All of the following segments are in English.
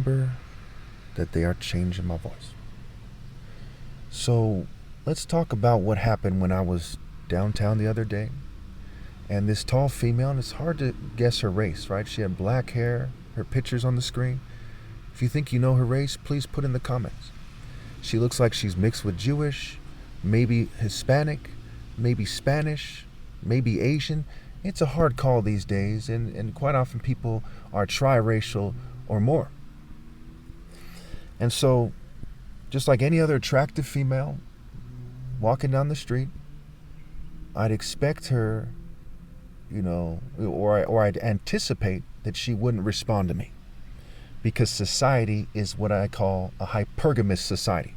Remember that they are changing my voice. So let's talk about what happened when I was downtown the other day. And this tall female, and it's hard to guess her race, right? She had black hair, her picture's on the screen. If you think you know her race, please put in the comments. She looks like she's mixed with Jewish, maybe Hispanic, maybe Spanish, maybe Asian. It's a hard call these days, and quite often people are triracial or more. And so, just like any other attractive female walking down the street, I'd expect her, or I'd anticipate that she wouldn't respond to me. Because society is what I call a hypergamous society,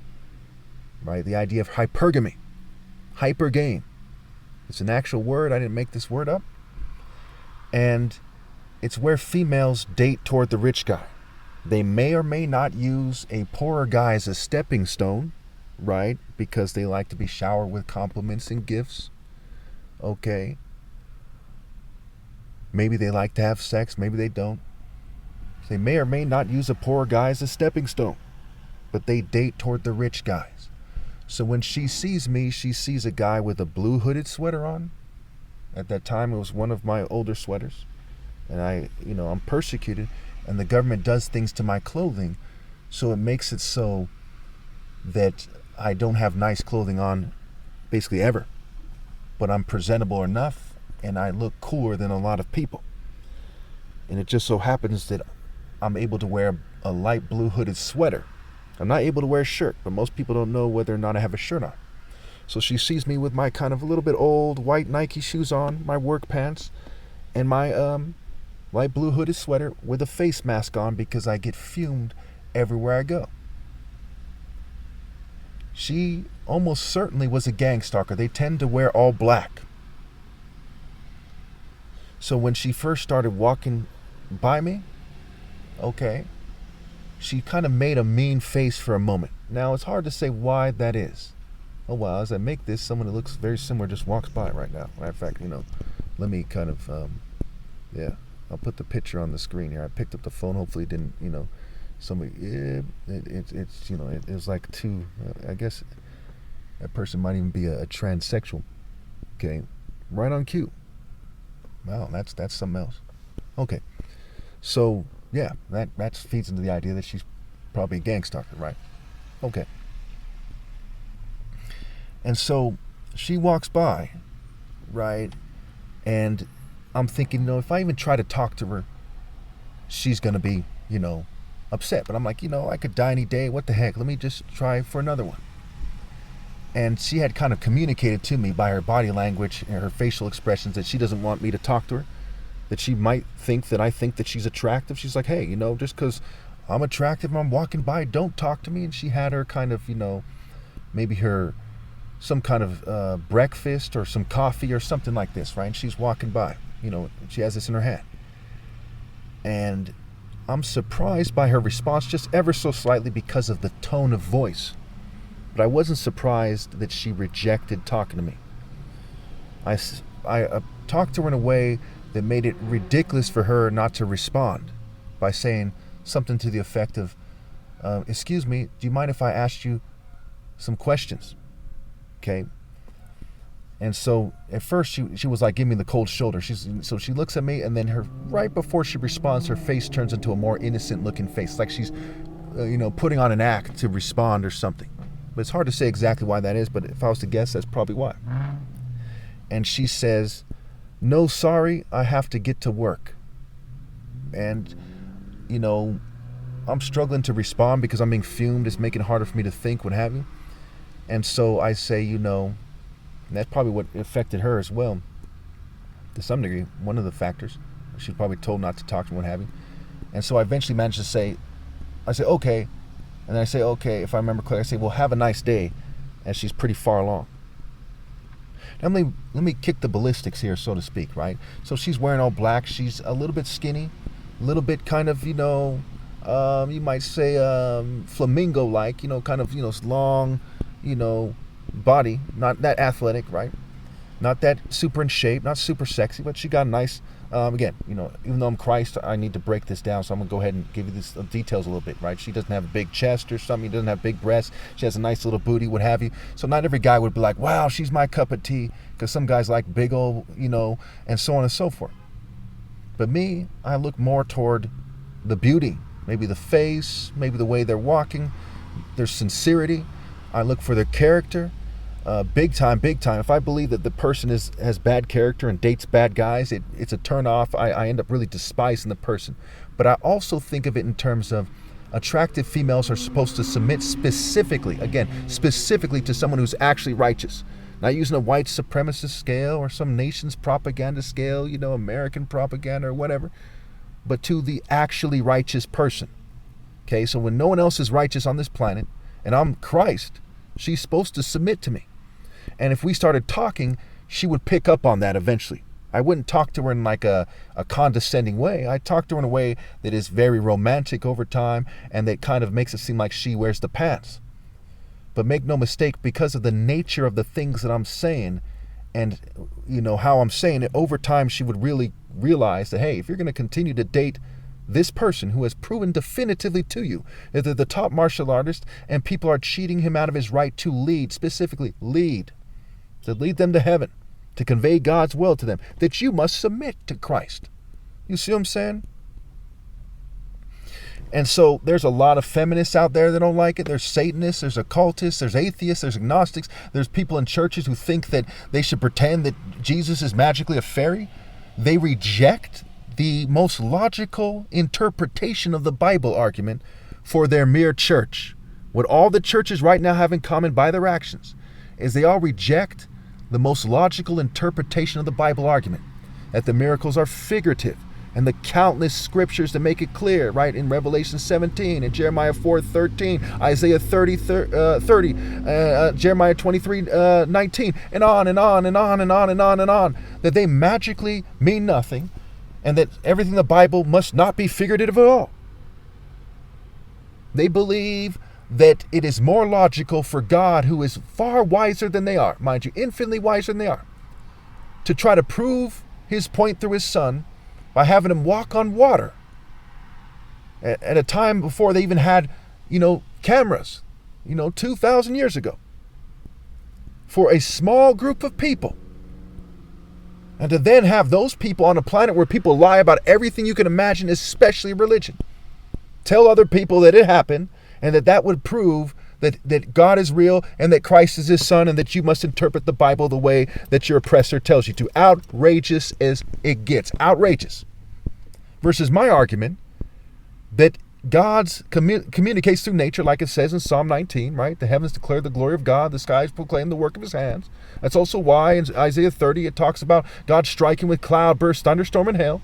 right? The idea of hypergamy, hypergame. It's an actual word. I didn't make this word up. And it's where females date toward the rich guy. They may or may not use a poorer guy as a stepping stone, right? Because they like to be showered with compliments and gifts. Okay. Maybe they like to have sex. Maybe they don't. They may or may not use a poor guy as a stepping stone, but they date toward the rich guys. So when she sees me, she sees a guy with a blue hooded sweater on. At that time, it was one of my older sweaters. And I'm persecuted, and the government does things to my clothing, so it makes it so that I don't have nice clothing on basically ever. But I'm presentable enough, and I look cooler than a lot of people. And it just so happens that I'm able to wear a light blue hooded sweater. I'm not able to wear a shirt, but most people don't know whether or not I have a shirt on. So she sees me with my kind of a little bit old white Nike shoes on, my work pants, and my light blue hooded sweater with a face mask on because I get fumed everywhere I go. She almost certainly was a gang stalker. They tend to wear all black. So when she first started walking by me, okay, she kind of made a mean face for a moment. Now, it's hard to say why that is. Oh, wow, as I make this, someone who looks very similar just walks by right now. Matter of fact, let me kind of, I'll put the picture on the screen here. I picked up the phone. Hopefully it didn't, somebody, it was like two, I guess that person might even be a transsexual. Okay, right on cue. Wow, that's something else. Okay, so yeah, that feeds into the idea that she's probably a gang stalker, right? Okay. And so she walks by, right? And I'm thinking, if I even try to talk to her, she's going to be, upset. But I'm like, I could die any day. What the heck? Let me just try for another one. And she had kind of communicated to me by her body language and her facial expressions that she doesn't want me to talk to her, that she might think that I think that she's attractive. She's like, hey, just because I'm attractive and I'm walking by, don't talk to me. And she had her kind of, maybe her some kind of breakfast or some coffee or something like this, right? And she's walking by, she has this in her hand. And I'm surprised by her response just ever so slightly because of the tone of voice. But I wasn't surprised that she rejected talking to me. I talked to her in a way that made it ridiculous for her not to respond by saying something to the effect of, excuse me, do you mind if I asked you some questions? Okay. And so at first she was like, give me the cold shoulder. So she looks at me, and then right before she responds, her face turns into a more innocent looking face. Like she's, putting on an act to respond or something. But it's hard to say exactly why that is, but if I was to guess, that's probably why. And she says, no, sorry, I have to get to work. And, I'm struggling to respond because I'm being fumed. It's making it harder for me to think, what have you. And so I say, and that's probably what affected her as well, to some degree, one of the factors. She was probably told not to talk to me, what have you. And so I eventually managed to say, okay. And then I say, okay, if I remember correctly, I say, well, have a nice day, as she's pretty far along. Now, let me kick the ballistics here, so to speak, right? So she's wearing all black. She's a little bit skinny, a little bit kind of, you might say flamingo-like, kind of, long, body, not that athletic, right? Not that super in shape, not super sexy, but she got nice. Again, even though I'm Christ, I need to break this down, so I'm going to go ahead and give you this details a little bit, right? She doesn't have a big chest or something. She doesn't have big breasts. She has a nice little booty, what have you. So not every guy would be like, wow, she's my cup of tea, because some guys like big old, and so on and so forth. But me, I look more toward the beauty, maybe the face, maybe the way they're walking, their sincerity. I look for their character. Big time. If I believe that the person has bad character and dates bad guys, it's a turn off. I end up really despising the person. But I also think of it in terms of attractive females are supposed to submit specifically to someone who's actually righteous. Not using a white supremacist scale or some nation's propaganda scale, American propaganda or whatever, but to the actually righteous person. Okay, so when no one else is righteous on this planet, and I'm Christ, she's supposed to submit to me. And if we started talking, she would pick up on that eventually. I wouldn't talk to her in like a condescending way. I talk to her in a way that is very romantic over time and that kind of makes it seem like she wears the pants. But make no mistake, because of the nature of the things that I'm saying and how I'm saying it, over time she would really realize that, hey, if you're going to continue to date this person who has proven definitively to you that they're the top martial artist and people are cheating him out of his right to lead, specifically to lead them to heaven, to convey God's will to them, that you must submit to Christ. You see what I'm saying? And so there's a lot of feminists out there that don't like it. There's Satanists, there's occultists, there's atheists, there's agnostics. There's people in churches who think that they should pretend that Jesus is magically a fairy. They reject the most logical interpretation of the Bible argument for their mere church. What all the churches right now have in common by their actions is they all reject the most logical interpretation of the Bible argument, that the miracles are figurative, and the countless scriptures to make it clear, right? In Revelation 17, and Jeremiah 4:13, Isaiah 30, Jeremiah 23:19, and on and on and on and on and on and on, that they magically mean nothing, and that everything in the Bible must not be figurative at all. They believe that it is more logical for God, who is far wiser than they are, mind you, infinitely wiser than they are, to try to prove his point through his son by having him walk on water at a time before they even had, cameras, 2,000 years ago, for a small group of people. And to then have those people on a planet where people lie about everything you can imagine, especially religion, tell other people that it happened and that would prove that God is real and that Christ is his son and that you must interpret the Bible the way that your oppressor tells you to. Outrageous as it gets. Outrageous. Versus my argument that God communicates through nature, like it says in Psalm 19, right? The heavens declare the glory of God, the skies proclaim the work of his hands. That's also why in Isaiah 30 it talks about God striking with cloudburst, thunderstorm, and hail.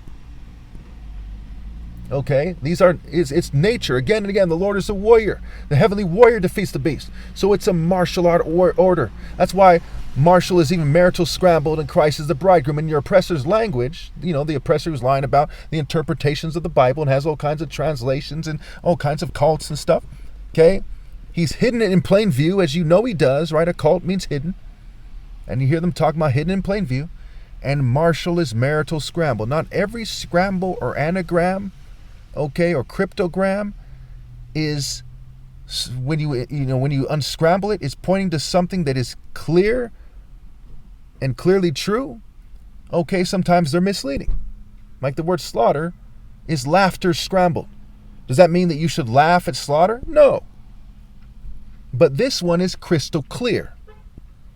Okay, it's nature. Again and again, the Lord is a warrior. The heavenly warrior defeats the beast. So it's a martial art order. That's why martial is even marital scrambled and Christ is the bridegroom. In your oppressor's language, the oppressor who's lying about the interpretations of the Bible and has all kinds of translations and all kinds of cults and stuff. Okay, he's hidden it in plain view, as he does, right? A cult means hidden. And you hear them talking about hidden in plain view. And martial is marital scramble. Not every scramble or anagram, or cryptogram is, when you unscramble it, is pointing to something that is clear and clearly true. Okay, sometimes they're misleading. Like the word slaughter is laughter scrambled. Does that mean that you should laugh at slaughter? No. But this one is crystal clear.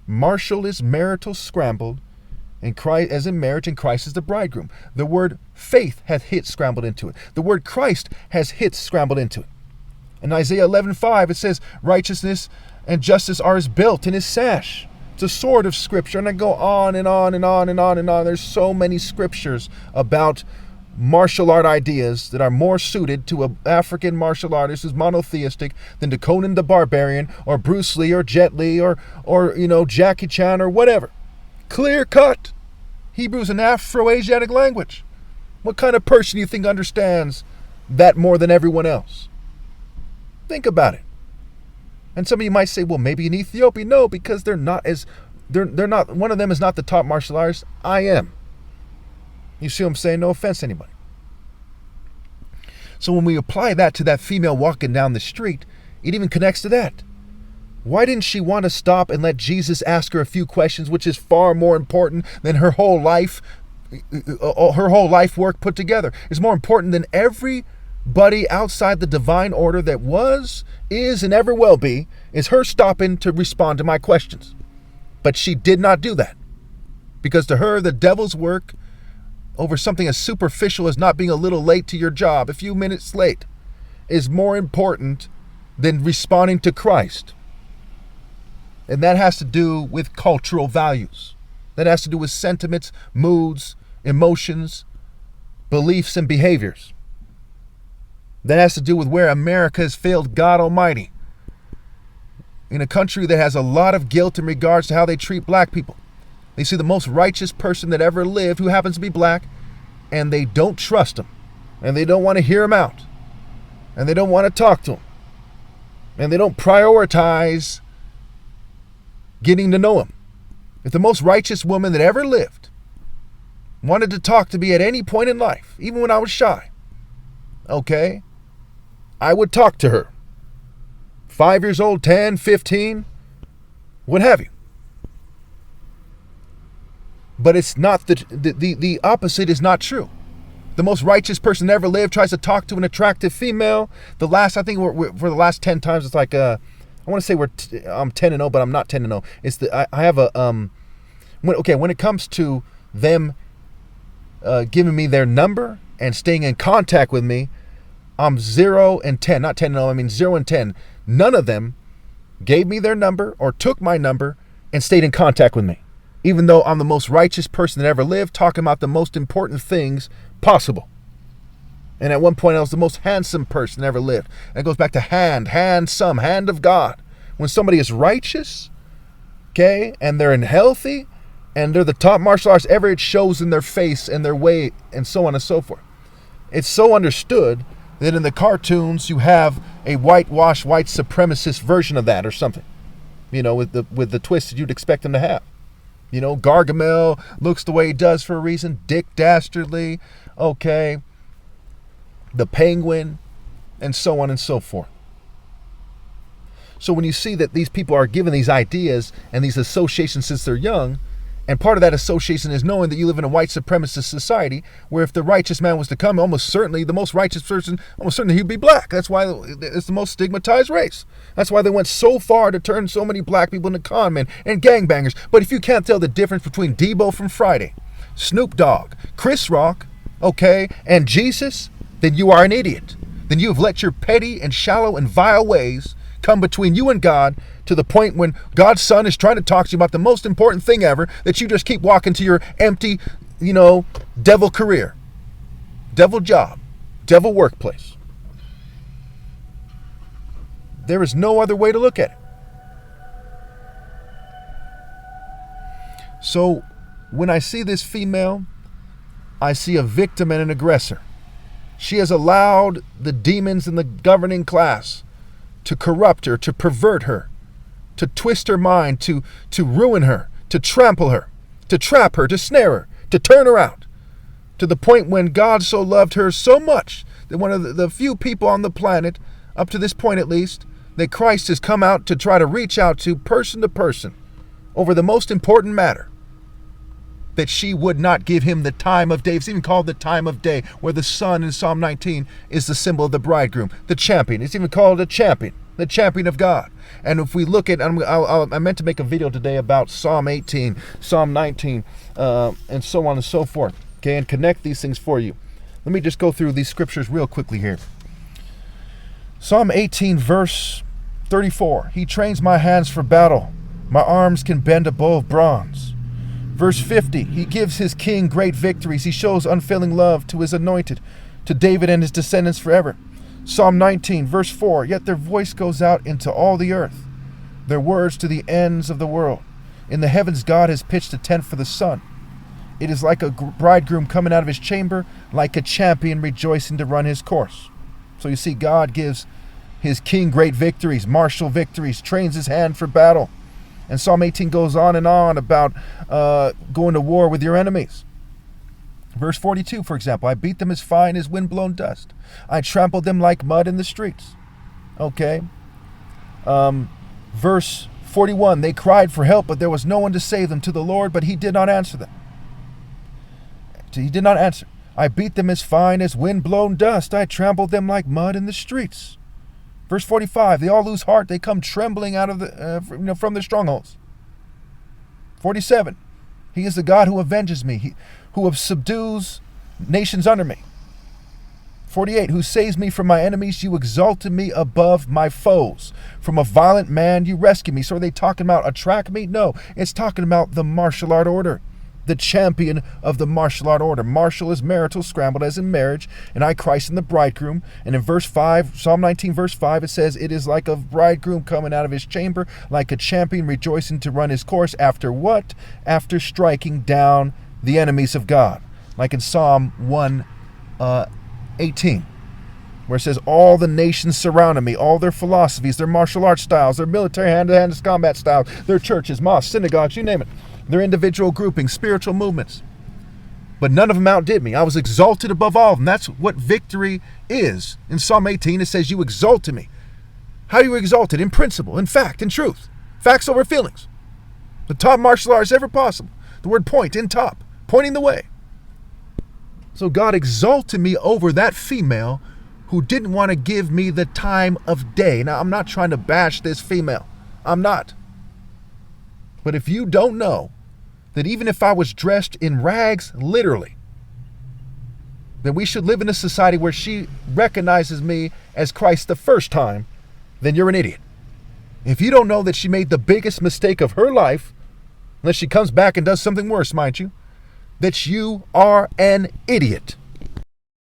Martial is marital scrambled, and Christ, as in marriage, and Christ is the bridegroom. The word faith hath hit scrambled into it. The word Christ has hit scrambled into it. In Isaiah 11:5, it says, righteousness and justice are his belt and his sash. It's a sword of scripture. And I go on and on and on and on and on. There's so many scriptures about martial art ideas that are more suited to an African martial artist who's monotheistic than to Conan the Barbarian or Bruce Lee or Jet Li or Jackie Chan or whatever. Clear cut. Hebrew's an Afro-Asiatic language. What kind of person do you think understands that more than everyone else? Think about it. And some of you might say, well, maybe in Ethiopia. No, because they're not as They're not. One of them is not the top martial artist. I am. You see what I'm saying? No offense to anybody. So when we apply that to that female walking down the street, it even connects to that. Why didn't she want to stop and let Jesus ask her a few questions, which is far more important than her whole life work put together? It's more important than everybody outside the divine order that was, is, and ever will be, is her stopping to respond to my questions. But she did not do that. Because to her, the devil's work over something as superficial as not being a little late to your job, a few minutes late, is more important than responding to Christ. And that has to do with cultural values. That has to do with sentiments, moods, emotions, beliefs, and behaviors. That has to do with where America has failed God Almighty. In a country that has a lot of guilt in regards to how they treat black people. They see the most righteous person that ever lived who happens to be black, and they don't trust him. And they don't want to hear him out. And they don't want to talk to him. And they don't prioritize getting to know him. If the most righteous woman that ever lived wanted to talk to me at any point in life, even when I was shy, okay, I would talk to her. 5 years old, 10, 15, what have you. But it's not the opposite is not true. The most righteous person that ever lived tries to talk to an attractive female. I think for the last 10 times, it's like I want to say I'm 10-0, but I'm not 10-0. It's I have a when it comes to them giving me their number and staying in contact with me, I'm 0 and 10, not 10-0. I mean 0 and 10. None of them gave me their number or took my number and stayed in contact with me, even though I'm the most righteous person that ever lived, talking about the most important things possible. And at one point, I was the most handsome person that ever lived. And it goes back to handsome, hand of God. When somebody is righteous, okay, and they're healthy, and they're the top martial artists ever, it shows in their face and their way, and so on and so forth. It's so understood that in the cartoons, you have a whitewashed, white supremacist version of that or something, with the twist that you'd expect them to have. Gargamel looks the way he does for a reason. Dick Dastardly, okay, the Penguin, and so on and so forth. So when you see that these people are given these ideas and these associations since they're young, and part of that association is knowing that you live in a white supremacist society where if the righteous man was to come, almost certainly the most righteous person, almost certainly he'd be black. That's why it's the most stigmatized race. That's why they went so far to turn so many black people into con men and gangbangers. But if you can't tell the difference between Debo from Friday, Snoop Dogg, Chris Rock, okay, and Jesus, then you are an idiot. Then you have let your petty and shallow and vile ways come between you and God to the point when God's son is trying to talk to you about the most important thing ever, that you just keep walking to your empty, devil career, devil job, devil workplace. There is no other way to look at it. So when I see this female, I see a victim and an aggressor. She has allowed the demons in the governing class to corrupt her, to pervert her, to twist her mind, to ruin her, to trample her, to trap her, to snare her, to turn her out, to the point when God so loved her so much that one of the few people on the planet, up to this point at least, that Christ has come out to try to reach out to person over the most important matter, that she would not give him the time of day. It's even called the time of day, where the sun in Psalm 19 is the symbol of the bridegroom, the champion. It's even called a champion, the champion of God. And if we look at, I meant to make a video today about Psalm 18, Psalm 19, and so on and so forth, okay, and connect these things for you. Let me just go through these scriptures real quickly here. Psalm 18, verse 34, he trains my hands for battle. My arms can bend a bow of bronze. Verse 50, he gives his king great victories. He shows unfailing love to his anointed, to David and his descendants forever. Psalm 19, verse 4, yet their voice goes out into all the earth, their words to the ends of the world. In the heavens God has pitched a tent for the sun. It is like a bridegroom coming out of his chamber, like a champion rejoicing to run his course. So you see, God gives his king great victories, martial victories, trains his hand for battle. And Psalm 18 goes on and on about going to war with your enemies. Verse 42, for example, I beat them as fine as windblown dust. I trampled them like mud in the streets. Okay. Verse 41, they cried for help, but there was no one to save them, to the Lord, but he did not answer them. He did not answer. I beat them as fine as windblown dust. I trampled them like mud in the streets. Verse 45, they all lose heart. They come trembling out of from their strongholds. 47, he is the God who avenges me, who subdues nations under me. 48, who saves me from my enemies. You exalted me above my foes. From a violent man you rescued me. So are they talking about a track meet? No, it's talking about the martial art order. The champion of the martial art order. Martial is marital, scrambled as in marriage, and I, Christ, am the bridegroom. And in verse 5, Psalm 19, verse 5, it says, it is like a bridegroom coming out of his chamber, like a champion rejoicing to run his course. After what? After striking down the enemies of God. Like in Psalm 118, where it says, all the nations surrounded me, all their philosophies, their martial arts styles, their military hand-to-hand combat styles, their churches, mosques, synagogues, you name it. Their individual groupings, spiritual movements. But none of them outdid me. I was exalted above all of them. That's what victory is. In Psalm 18, it says, you exalted me. How are you exalted? In principle, in fact, in truth. Facts over feelings. The top martial arts ever possible. The word point, in top, pointing the way. So God exalted me over that female who didn't want to give me the time of day. Now, I'm not trying to bash this female. I'm not. But if you don't know that even if I was dressed in rags, literally, that we should live in a society where she recognizes me as Christ the first time, then you're an idiot. If you don't know that she made the biggest mistake of her life, unless she comes back and does something worse, mind you, that you are an idiot.